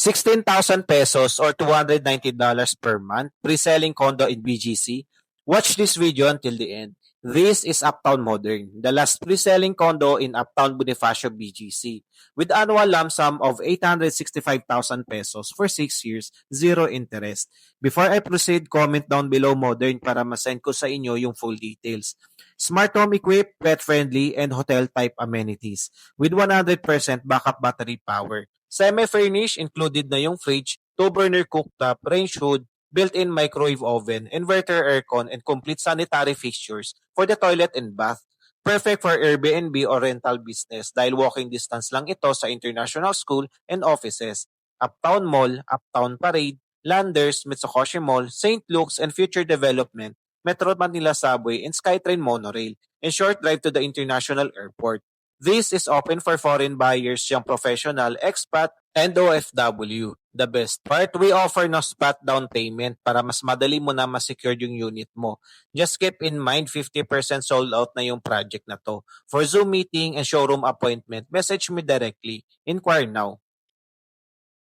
16,000 pesos or $290 per month, pre-selling condo in BGC. Watch this video until the end. This is Uptown Modern, the last pre-selling condo in Uptown Bonifacio, BGC, with annual lump sum of 865,000 pesos for 6 years, zero interest. Before I proceed, comment down below Modern para masend ko sa inyo yung full details. Smart home equipped, pet-friendly, and hotel-type amenities with 100% backup battery power. Semi-furnished, included na yung fridge, two-burner cooktop, range hood, built-in microwave oven, inverter aircon, and complete sanitary fixtures for the toilet and bath. Perfect for Airbnb or rental business dahil walking distance lang ito sa international school and offices. Uptown Mall, Uptown Parade, Landers, Mitsukoshi Mall, St. Luke's, and future development, Metro Manila Subway, and SkyTrain Monorail, and short drive to the international airport. This is open for foreign buyers, young professional, expat, and OFW. The best part, we offer no spot down payment para mas madali mo na ma-secure yung unit mo. Just keep in mind 50% sold out na yung project na to. For Zoom meeting and showroom appointment, message me directly. Inquire now.